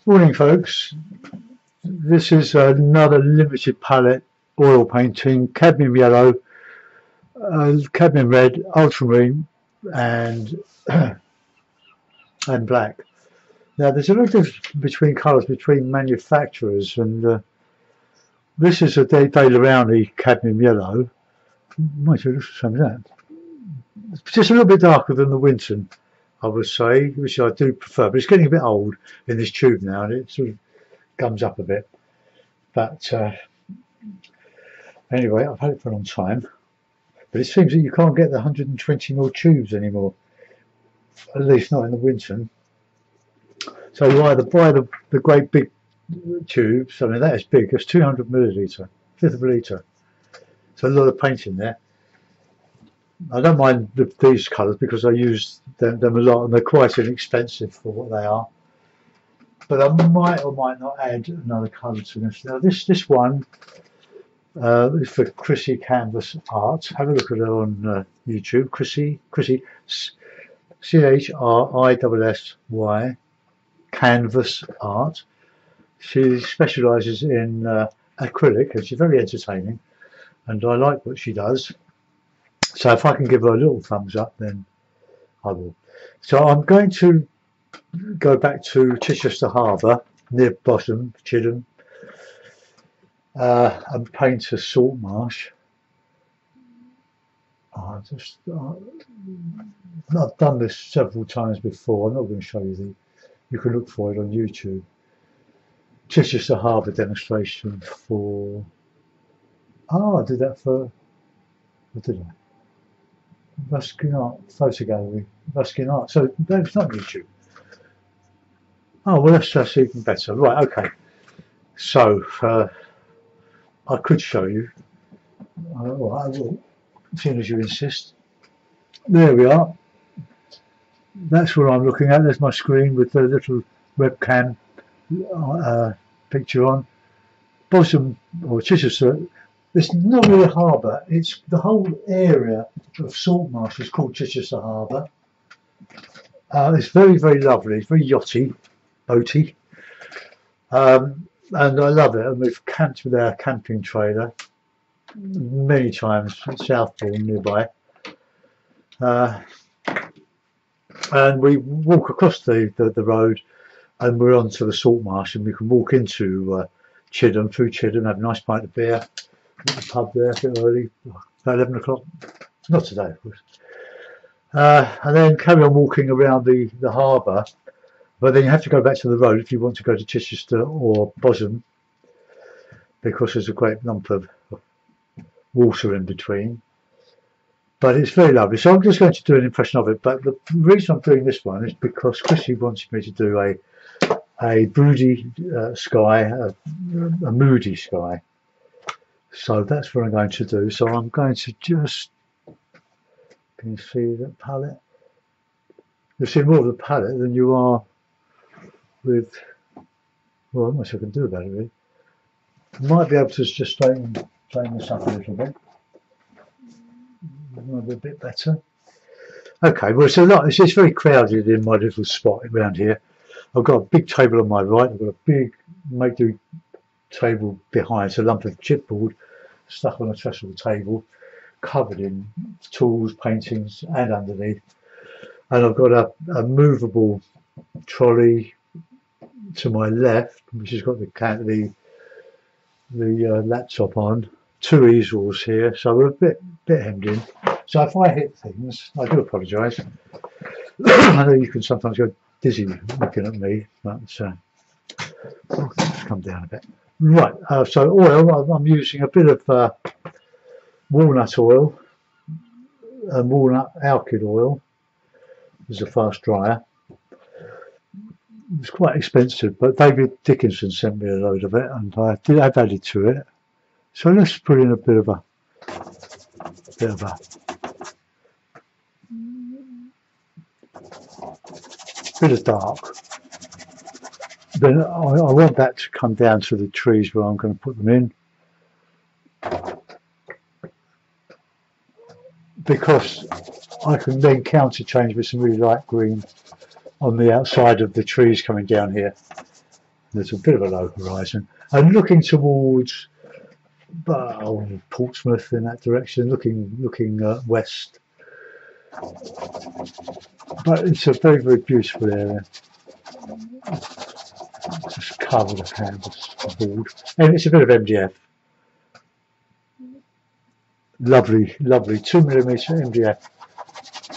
Morning folks, this is another limited palette oil painting, cadmium yellow, cadmium red, ultramarine and and black. Now there's a lot of difference between colours between manufacturers, and this is a De Laurenti cadmium yellow. Might it looks the same as that. It's just a little bit darker than the Winton, I would say, which I do prefer, but it's getting a bit old in this tube now and it sort of gums up a bit. But anyway, I've had it for a long time, but it seems that you can't get the 120mm tubes anymore, at least not in the Winton. So you either buy the great big tubes. I mean, that is big, it's 200ml, fifth of a litre. So a lot of paint in there. I don't mind these colours because I use them a lot and they're quite inexpensive for what they are. But I might or might not add another colour to this. Now this one is for Chrissy Canvas Art. Have a look at her on YouTube. Chrissy CHRISSY Canvas Art. She specialises in acrylic and she's very entertaining and I like what she does. So if I can give her a little thumbs up, then I will. So I'm going to go back to Chichester Harbour, near Bosham, Chidham, and paint a saltmarsh. I've done this several times before. I'm not going to show you you can look for it on YouTube. Chichester Harbour demonstration for. I did that for. What did I? Ruskin Art Photo Gallery, Ruskin Art. So that's not YouTube. Oh well, that's even better. Right, okay. So I could show you. Well, I will, as soon as you insist. There we are. That's what I'm looking at. There's my screen with the little webcam picture on. Bosham or Chichester. It's not really a harbour, it's the whole area of Saltmarsh is called Chichester Harbour. It's very, very lovely, it's very yachty, boaty. And I love it. And we've camped with our camping trailer many times at Southbourne nearby. And we walk across the road and we're onto the Saltmarsh and we can walk into Chidham, through Chidham, have a nice pint of beer. The pub there a bit early, about 11 o'clock, not today of course, and then carry on walking around the harbour, but then you have to go back to the road if you want to go to Chichester or Bosham because there's a great lump of water in between, but it's very lovely. So I'm just going to do an impression of it, but the reason I'm doing this one is because Chrissy wanted me to do a broody sky, a moody sky. So that's what I'm going to do. So I'm going to just, can you see that palette? You'll see more of the palette than you are with, well, not much I can do about it really. I might be able to just straighten this up a little bit. Might be a bit better. Okay, well it's a lot, it's just very crowded in my little spot around here. I've got a big table on my right, I've got a big make-do table behind, it's a lump of chipboard stuck on a trestle table covered in tools, paintings and underneath, and I've got a movable trolley to my left which has got the laptop on, two easels here, so we're a bit hemmed in, so if I hit things I do apologise. I know you can sometimes go dizzy looking at me, but let's come down a bit. Right, so oil, I'm using a bit of walnut oil and walnut alkyd oil as a fast dryer. It's quite expensive, but David Dickinson sent me a load of it and I've added to it. So let's put in a bit of dark. Then I want that to come down to the trees where I'm going to put them in, because I can then counter change with some really light green on the outside of the trees coming down here. There's a bit of a low horizon, and looking towards Portsmouth in that direction, looking west. But it's a very, very beautiful area. Just covered of canvas board, and it's a bit of MDF. Lovely, lovely 2mm MDF.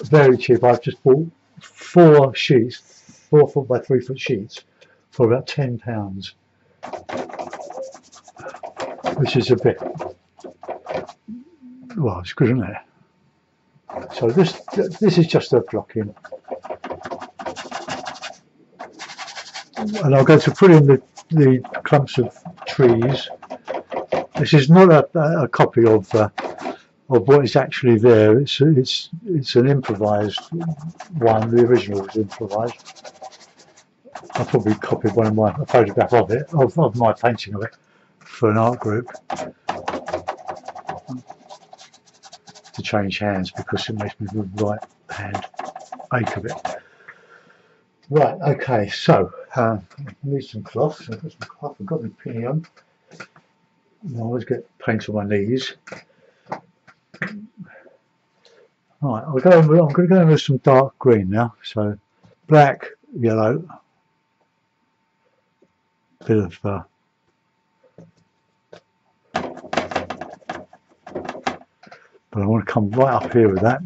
Very cheap. I've just bought 4 sheets, 4 foot by 3 foot sheets, for about £10, which is a bit. Well, it's good, isn't it? So this is just a blocking, and I'm going to put in the clumps of trees. This is not a copy of what is actually there. It's an improvised one. The original was improvised. I probably copied a photograph of it, of my painting of it, for an art group, to change hands because it makes me the right hand ache a bit. Right, okay, so I need some cloth. So I've got some cloth. I've got my pinny on. I always get paint on my knees. Right, I'm going to go in with some dark green now. So black, yellow, bit of but I want to come right up here with that.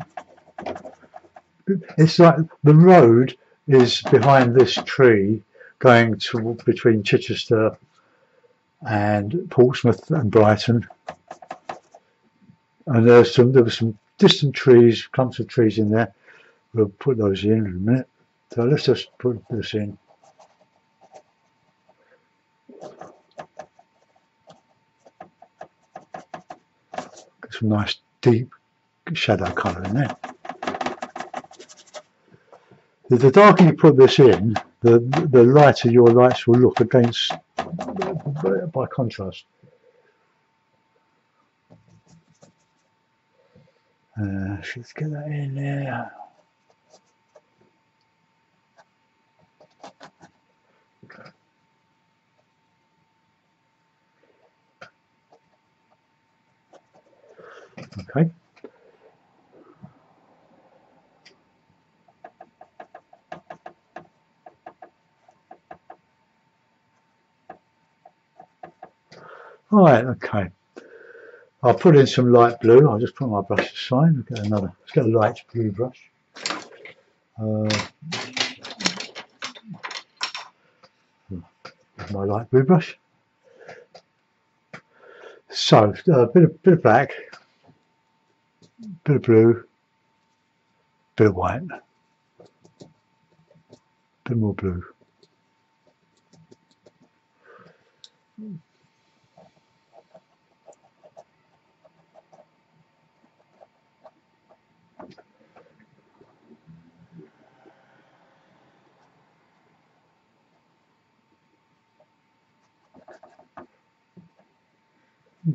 It's like the road is behind this tree going to between Chichester and Portsmouth and Brighton, and there were some distant trees, clumps of trees in there. We'll put those in a minute. So let's just put this in. Got some nice deep shadow colour in there. The darker you put this in, the lighter your lights will look against by contrast. Let's get that in there. Okay. Right, okay. I'll put in some light blue. I'll just put my brush aside. Let's get a light blue brush. My light blue brush. So a bit of black, bit of blue, bit of white, bit more blue.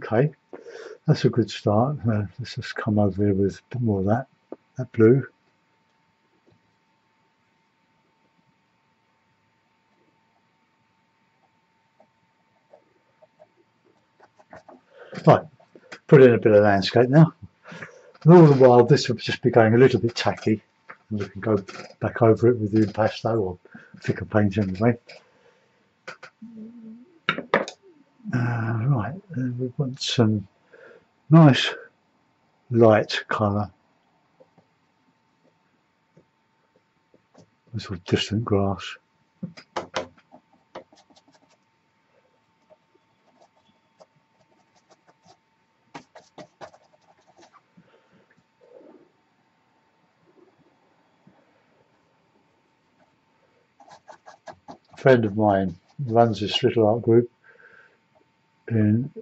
Okay, that's a good start. Let's just come over here with a bit more of that blue. Right, put in a bit of landscape now. And all the while this will just be going a little bit tacky, and we can go back over it with the impasto or thicker paint anyway. Right, we want some nice light colour. This sort of distant grass. A friend of mine runs this little art group in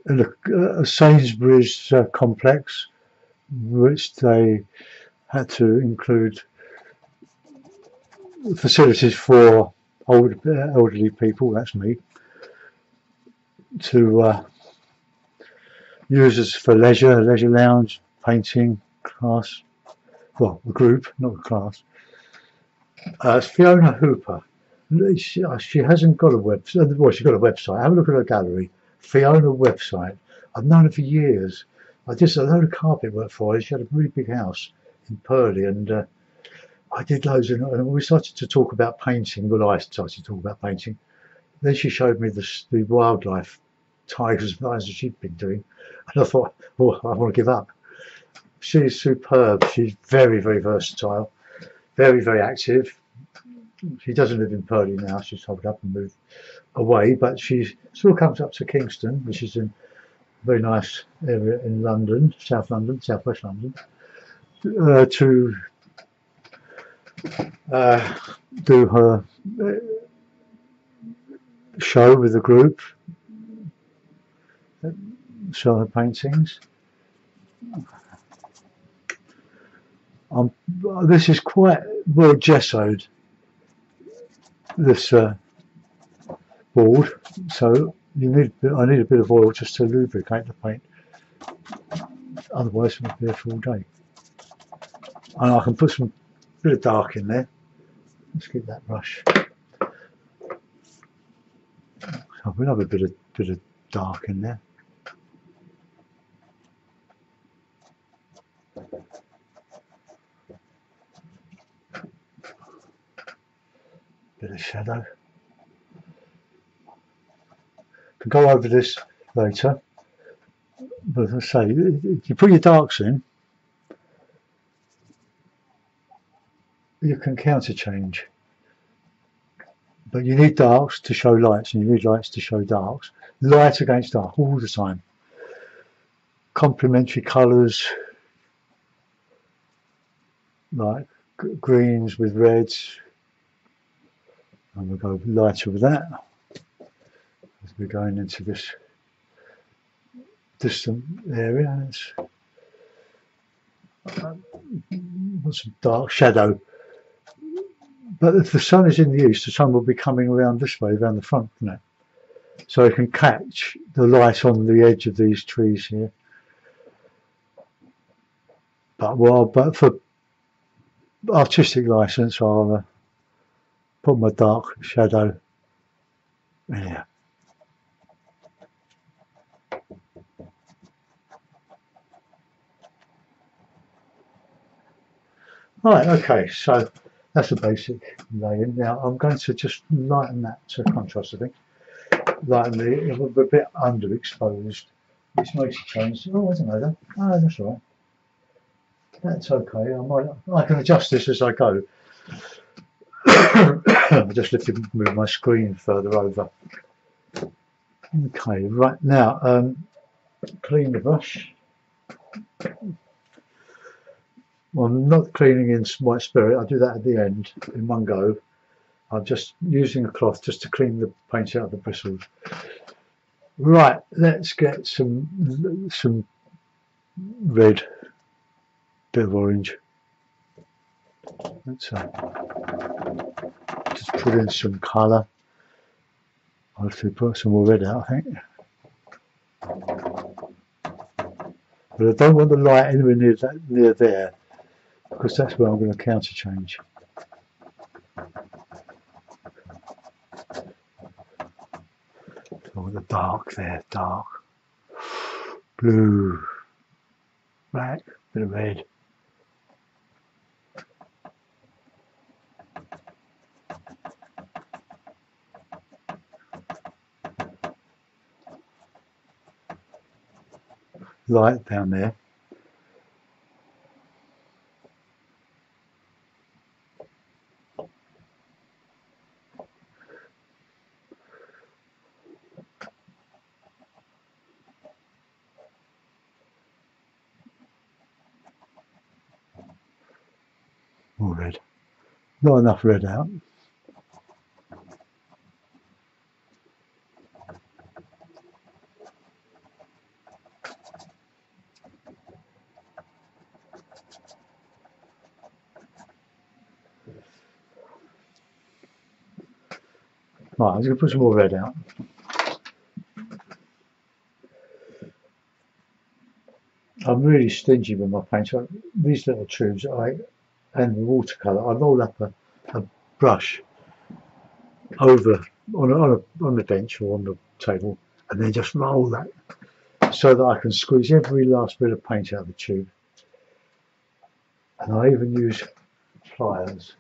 a Sainsbury's complex, which they had to include facilities for elderly people, that's me, to use as for leisure lounge, painting, class, well, a group, not a class. It's Fiona Hooper, She hasn't got a website. Well, she's got a website. Have a look at her gallery. Fiona website. I've known her for years. I did a load of carpet work for her. She had a really big house in Purley, and I did loads of. And we started to talk about painting. Well, I started to talk about painting. Then she showed me the wildlife, tigers and lions that she'd been doing, and I thought, oh, I want to give up. She's superb. She's very, very versatile, very, very active. She doesn't live in Purley now. She's sold up and moved away, but she still comes up to Kingston, which is a very nice area in London, South London, Southwest London, to do her show with the group, show her paintings. This is quite well gessoed, this board, so I need a bit of oil just to lubricate the paint, otherwise it'll be here for all day. And I can put some bit of dark in there. Let's get that brush. So we'll have a bit of dark in there. Bit of shadow. Can go over this later, but as I say, if you put your darks in, you can counter change. But you need darks to show lights, and you need lights to show darks. Light against dark all the time. Complementary colours, like greens with reds. And we'll go lighter with that as we're going into this distant area. What's some dark shadow? But if the sun is in the east, the sun will be coming around this way, around the front, isn't it? So it can catch the light on the edge of these trees here. But for artistic license, I'll put my dark shadow in here. Right, okay, so that's a basic laying. Now I'm going to just lighten that to contrast, I think. Lighten it a bit underexposed, which makes a change. Oh, I don't know that. Oh, that's all right. That's okay. I can adjust this as I go. I just move my screen further over. Okay, right now, clean the brush. Well, I'm not cleaning in white spirit. I do that at the end in one go. I'm just using a cloth just to clean the paint out of the bristles. Right, let's get some red, bit of orange. Let's just put in some colour. I'll have to put some more red out, I think. But I don't want the light anywhere near there, because that's where I'm going to counter change. So the dark there, dark, blue, black, bit of red. Light down there. More red. Not enough red out. Right, I'm just going to put some more red out. I'm really stingy with my paint. So these little tubes and the watercolour, I roll up a brush over on the bench or on the table, and then just roll that so that I can squeeze every last bit of paint out of the tube. And I even use pliers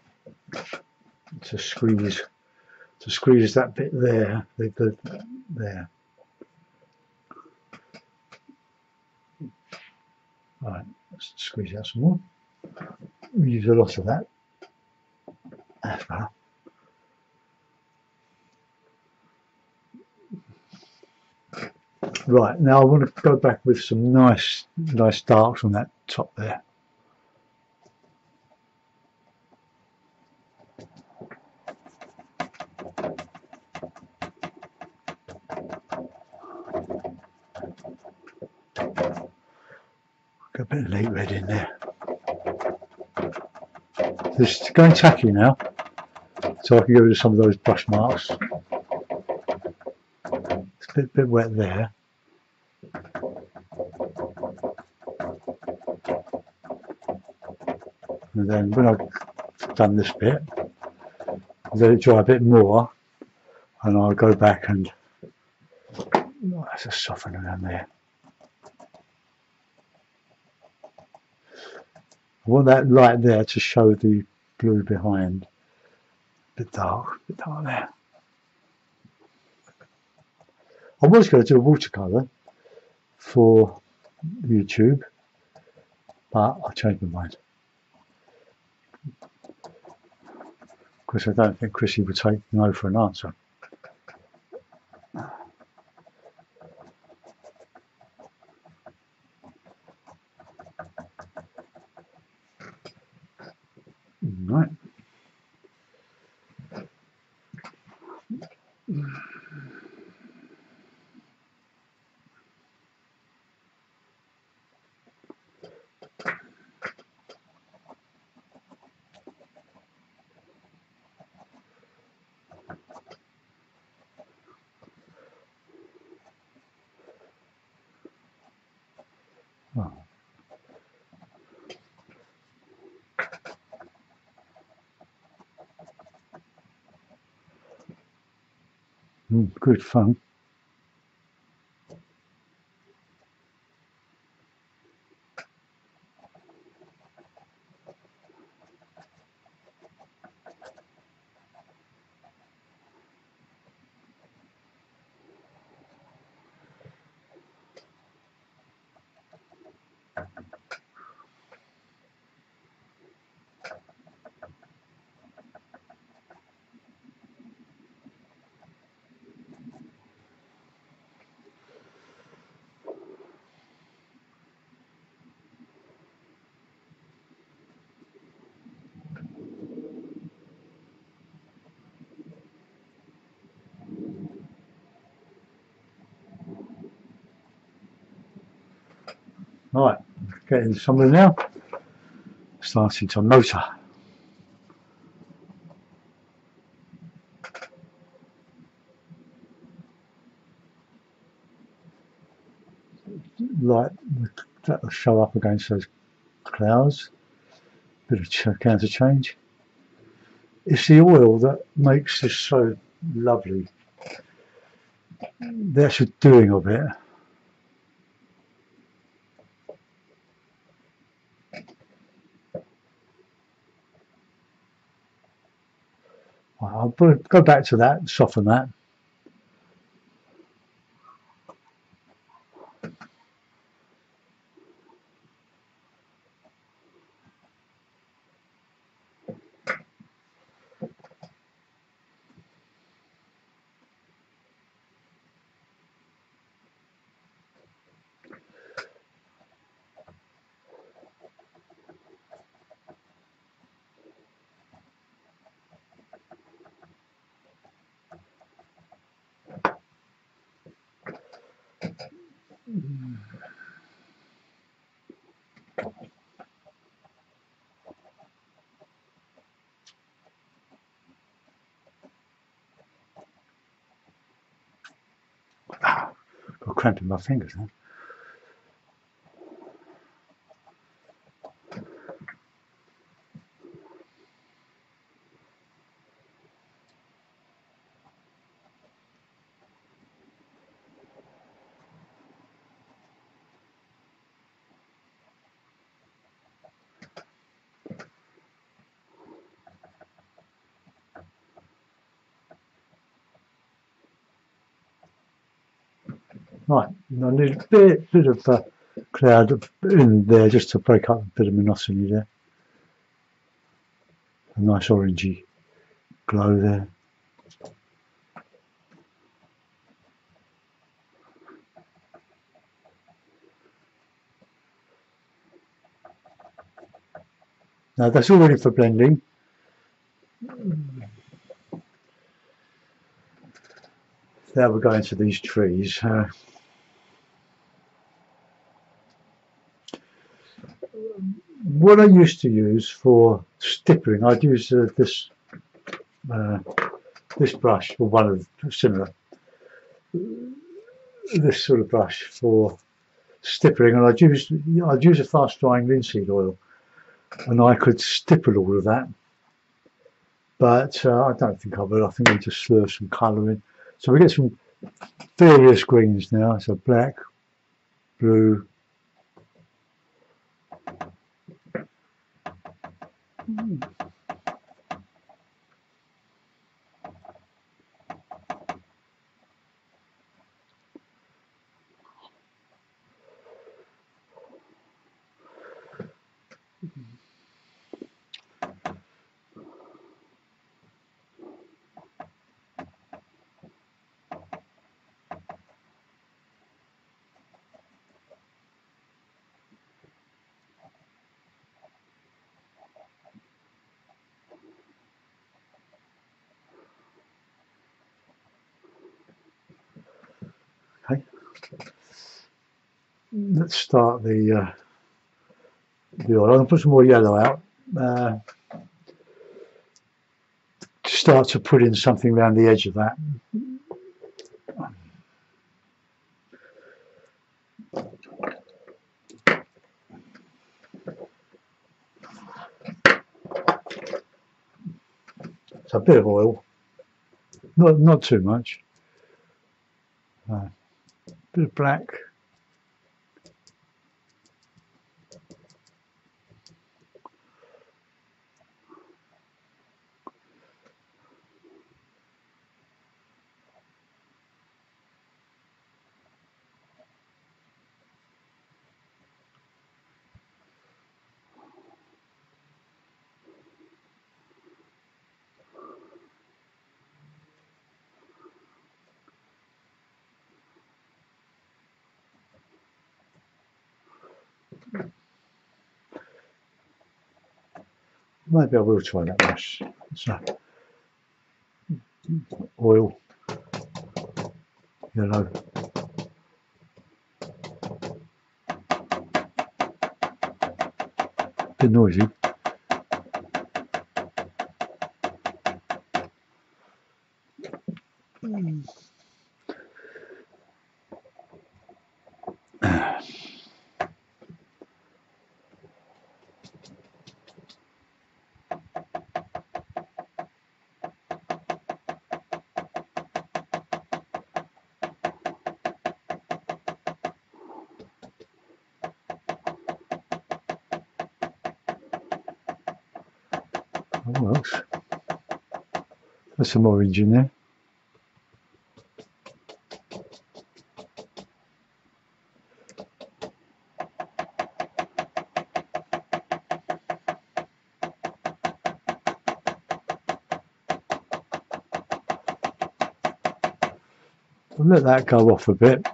to squeeze that bit there, there. Right, let's squeeze out some more. We use a lot of that. That's better. Right, now I want to go back with some nice darks on that top there. Got a bit of late red in there. This is going tacky now, so I can get rid of some of those brush marks. It's a bit wet there. And then when I've done this bit, let it dry a bit more, and I'll go back and that's a soften around there. I want that light there to show the blue behind. A bit dark there. I was going to do a watercolour for YouTube, but I changed my mind. Because I don't think Chrissy would take no for an answer. Right. Oh. Good fun. Right, getting somewhere now. Starting to motor. Light that will show up against those clouds. Bit of counter change. It's the oil that makes this so lovely. The actual doing of it. I'll go back to that, soften that. Got a cramp in my fingers now. Right, I need a bit of cloud in there just to break up a bit of monotony there. A nice orangey glow there. Now that's all ready for blending. Now we're going to these trees. What I used to use for stippling, I'd use this brush, or one of similar, this sort of brush for stippling, and I'd use a fast drying linseed oil, and I could stipple all of that. But I don't think I will. I think we'll just slur some colour in. So we get some various greens now. So black, blue, okay. Let's start the oil. I'm going to put some more yellow out. Start to put in something around the edge of that. So a bit of oil, not too much. Bit of black. Maybe I will try that brush. So, oil, yellow. Bit noisy. Oh, else? There's some orange in there. I'll let that go off a bit.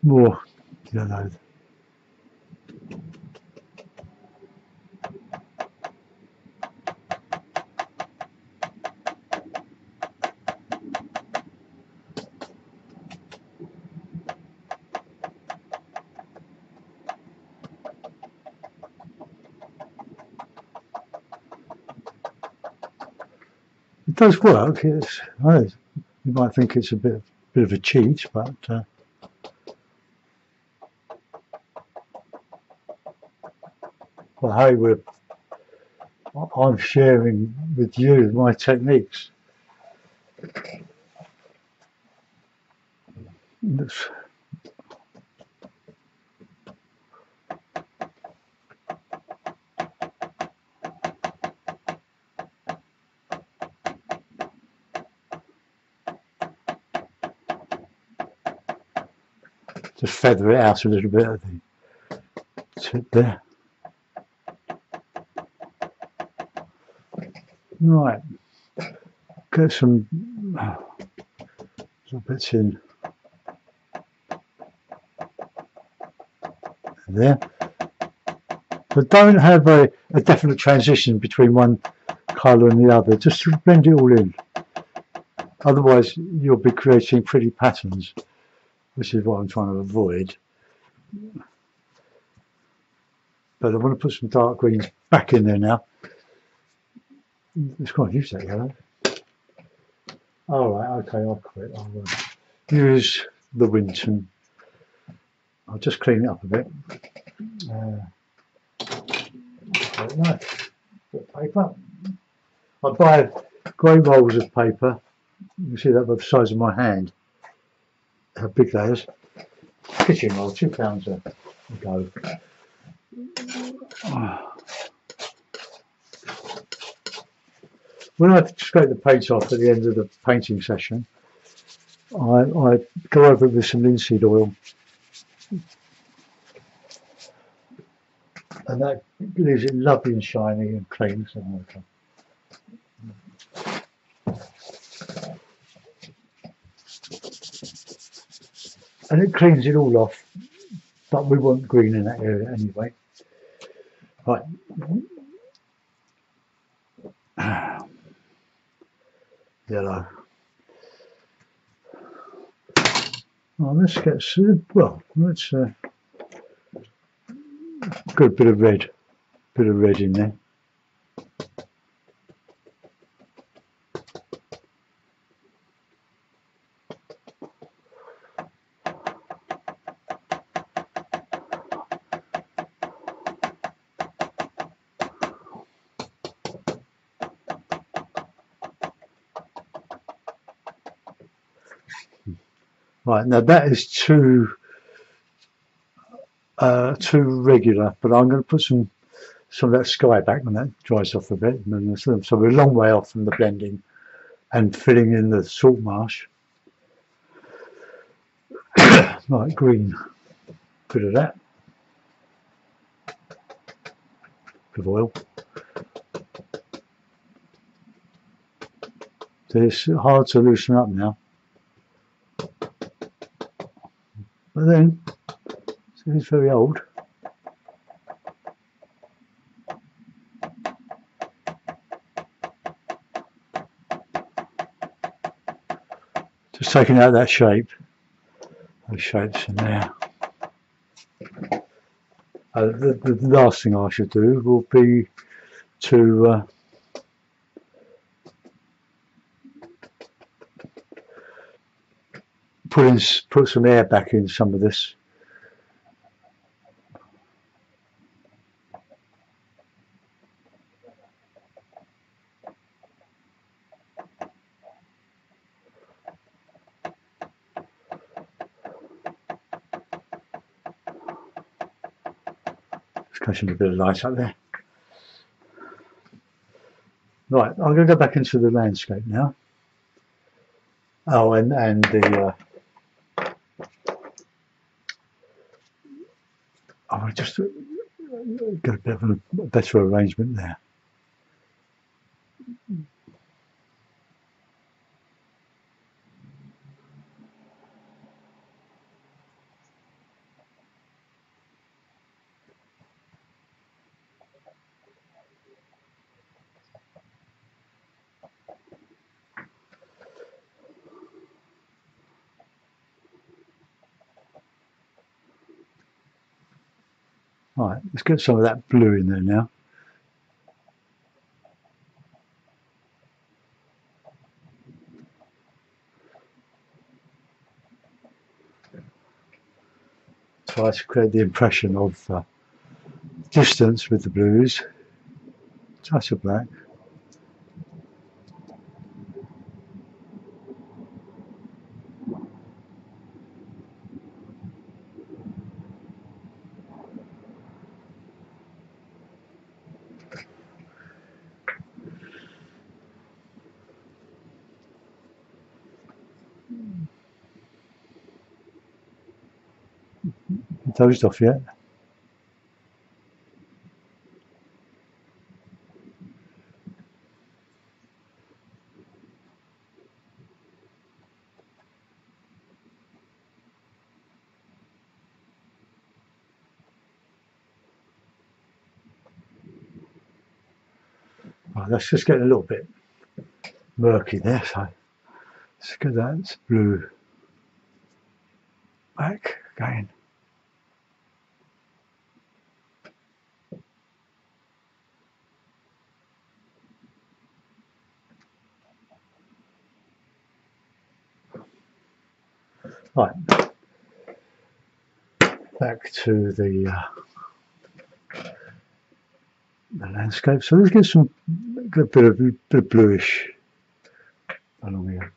More yellow. It does work. You might think it's a bit of a cheat, but well, hey, I'm sharing with you my techniques. Let's, just feather it out a little bit of the tip there. Right, get some little bits in there, but don't have a definite transition between one colour and the other, just to blend it all in. Otherwise you'll be creating pretty patterns, which is what I'm trying to avoid. But I want to put some dark greens back in there now. It's quite used to that yellow. Alright, okay, I'll quit. I'll use the Winton. I'll just clean it up a bit. Paper. I buy great rolls of paper. You can see that by the size of my hand, how big that is. Kitchen roll, £2 a go. When I scrape the paint off at the end of the painting session, I go over it with some linseed oil, and that leaves it lovely and shiny and clean. And it cleans it all off, but we want green in that area anyway. Right. Yellow. Well, let's get let's got a bit of red in there. Right, now that is too regular, but I'm going to put some of that sky back when that dries off a bit. So we're a long way off from the blending and filling in the salt marsh. Right, green, bit of that, bit of oil. It's hard to loosen up now, but then it's very old. Just taking out that shape, those shapes in there. The last thing I should do will be to put some air back in some of this. Catching a bit of light up there. Right, I'm going to go back into the landscape now. Oh, and the I just get a bit of a better arrangement there. Right, let's get some of that blue in there now. Try to create the impression of distance with the blues. Touch of black. dozed off yet. Right, that's just getting a little bit murky there, so let's get that blue back again. Right, back to the landscape. So let's get some a bit of bluish along here.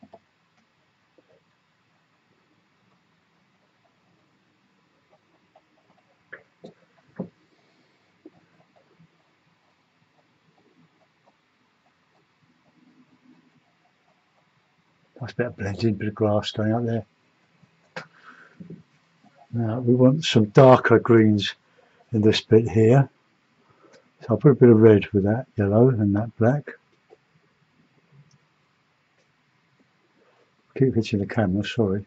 Nice bit of blending, bit of grass going out there. Now we want some darker greens in this bit here. So I'll put a bit of red with that yellow and that black. Keep hitting the camera, sorry.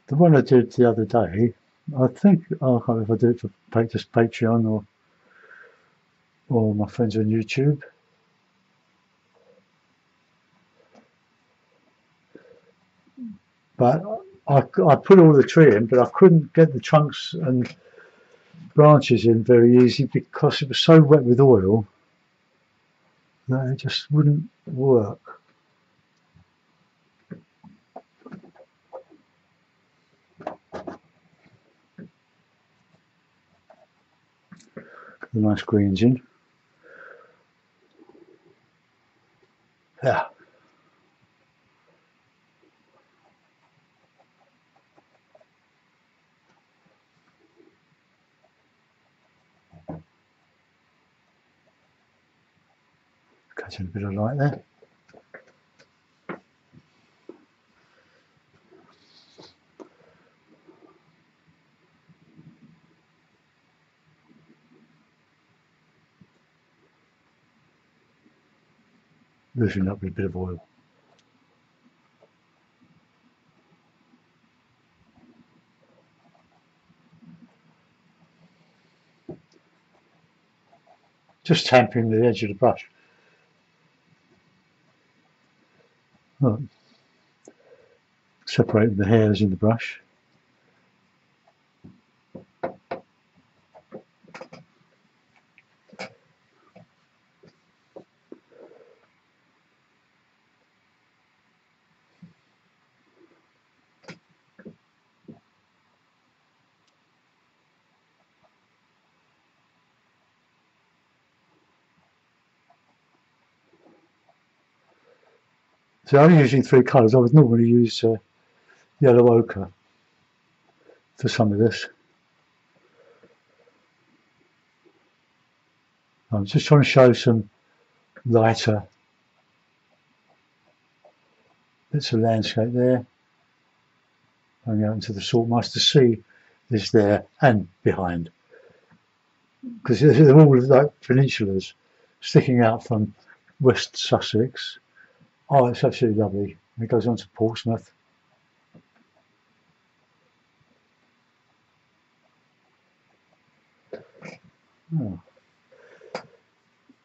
The one I did the other day, I think, I can't remember if I did it for just Patreon or my friends on YouTube. But I put all the tree in, but I couldn't get the trunks and branches in very easy because it was so wet with oil that it just wouldn't work. The nice greens in. Yeah. Catching a bit of light there. Loosening up with a bit of oil. Just tamping the edge of the brush. Oh, separating the hairs in the brush. So I'm using 3 colours. I would normally use yellow ochre for some of this. I'm just trying to show some lighter bits of landscape there. Going out into the saltmarsh. The sea is there and behind, because they're all like peninsulas sticking out from West Sussex. Oh, it's absolutely lovely. It goes on to Portsmouth. Oh.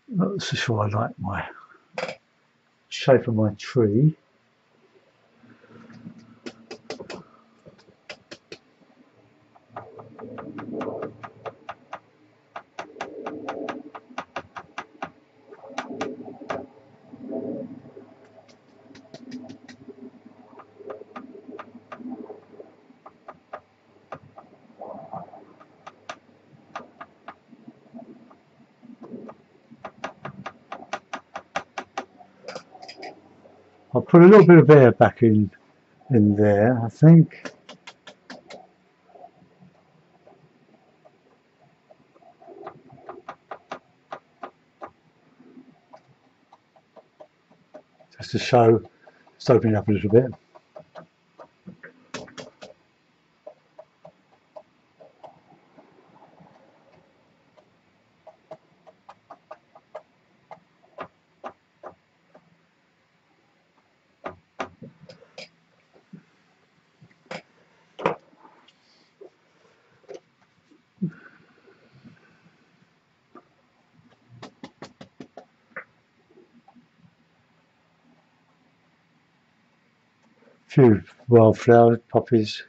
Not so sure I like my shape of my tree. I'll put a little bit of air back in there, I think. Just to show, just open it up a little bit. Few wildflower poppies.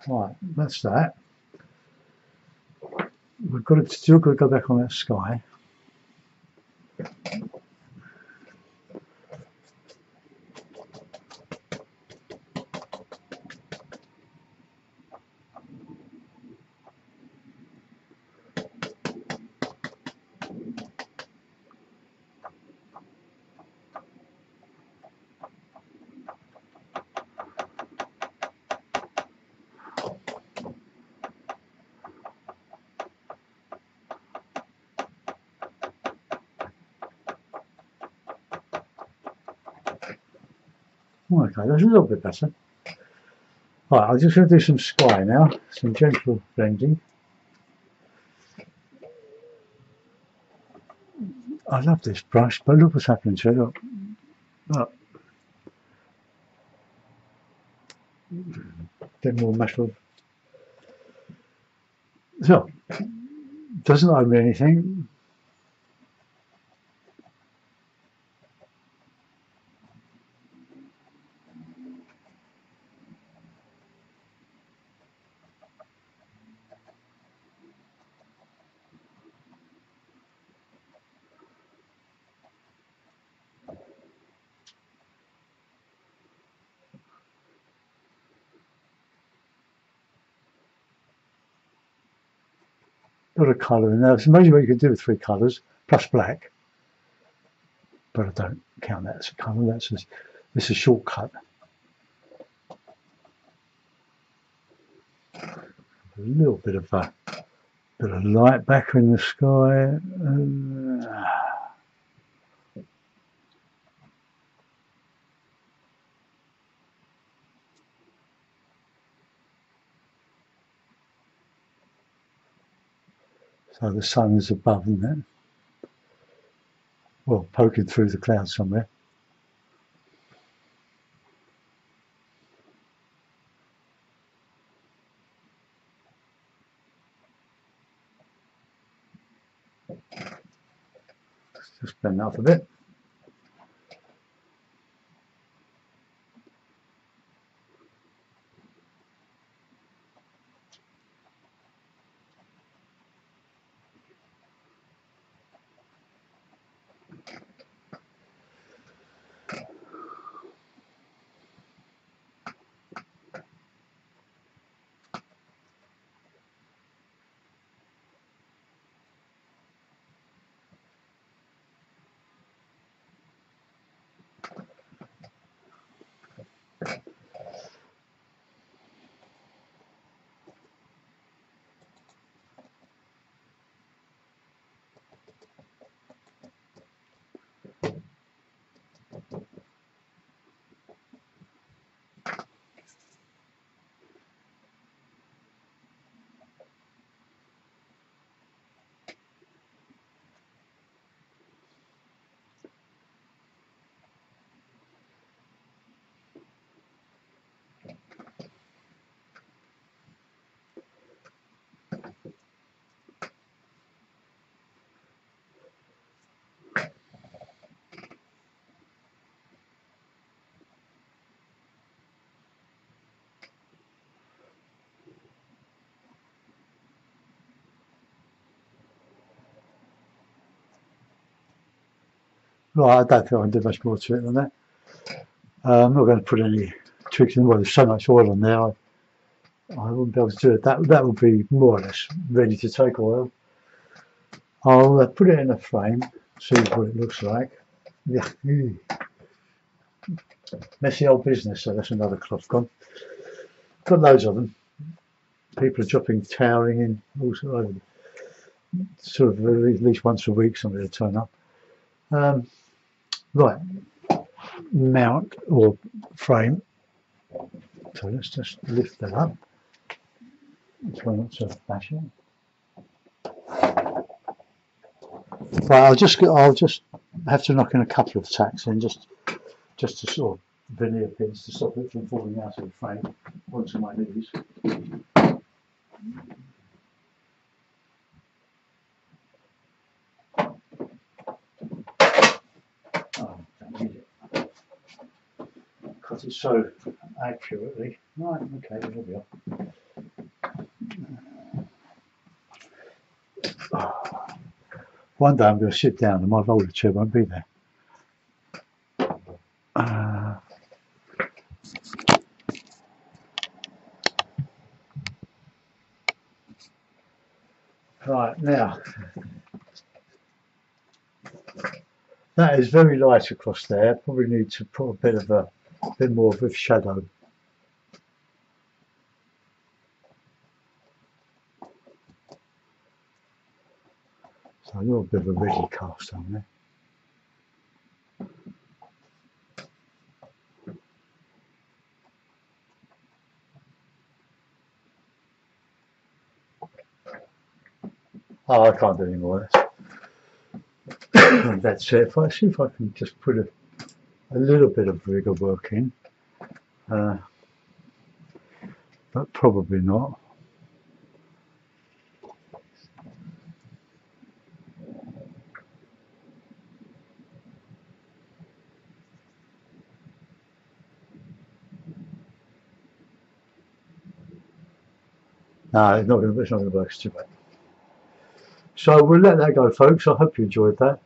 Right, that's that. We've got to still got to go back on that sky. Okay, that's a little bit better. Right, I'm just going to do some sky now, some gentle blending. I love this brush, but look what's happening to it. Look, look. Bit more metal. So, doesn't owe me anything. Got a colour in there. It's amazing what you can do with 3 colours plus black, but I don't count that as a colour. That's a shortcut. A little bit of light back in the sky. So the sun is above, isn't it? Well, poking through the clouds somewhere. Just blend that up a bit. Right, I don't think I can do much more to it than that. I'm not going to put any twigs in. Well, there's so much oil on there, I wouldn't be able to do it. That would be more or less ready to take oil. I'll put it in a frame, see what it looks like. Yeah, messy old business. So that's another cloth gone. Got loads of them. People are dropping towering in all sort of at least once a week. Somebody will turn up. Right, mount or frame. So let's just lift that up. Try not to bash it. Right, I'll just have to knock in a couple of tacks in just to sort of veneer pins to stop it from falling out of the frame onto my knees. Oh, don't need it. Cut it so accurately. Right, okay, there we are. One day I'm going to sit down and my roller chair won't be there. Right, now that is very light across there. Probably need to put a bit more of a shadow. So a little bit of a ready cast on there. Oh, I can't do any more of that. That's it. If I see if I can just put a little bit of rigger work in, but probably not. No, it's not going to work. It's too bad. So we'll let that go, folks. I hope you enjoyed that.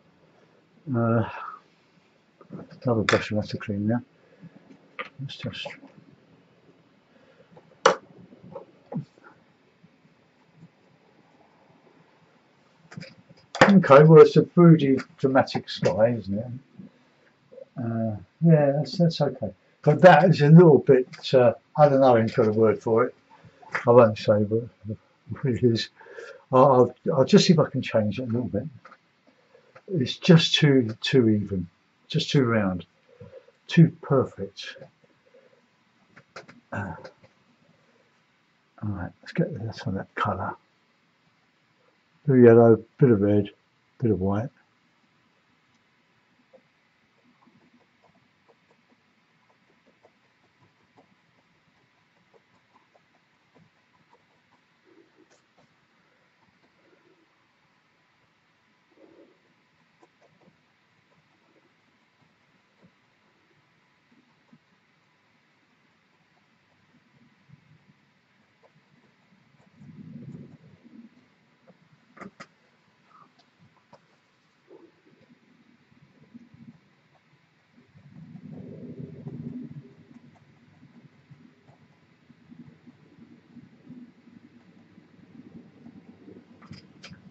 Another brush will have to clean now. Let's just. Okay, well, it's a broody, dramatic sky, isn't it? Yeah, that's okay. But that is a little bit. I don't know. I've got a word for it. I won't say, but it is. I'll just see if I can change it a little bit. It's just too even, just too round, too perfect. All right, let's get some of that colour. Bit of yellow, bit of red, bit of white.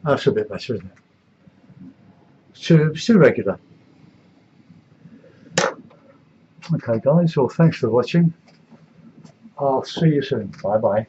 That's a bit better, isn't it? It's too regular. Okay, guys. Well, thanks for watching. I'll see you soon. Bye bye.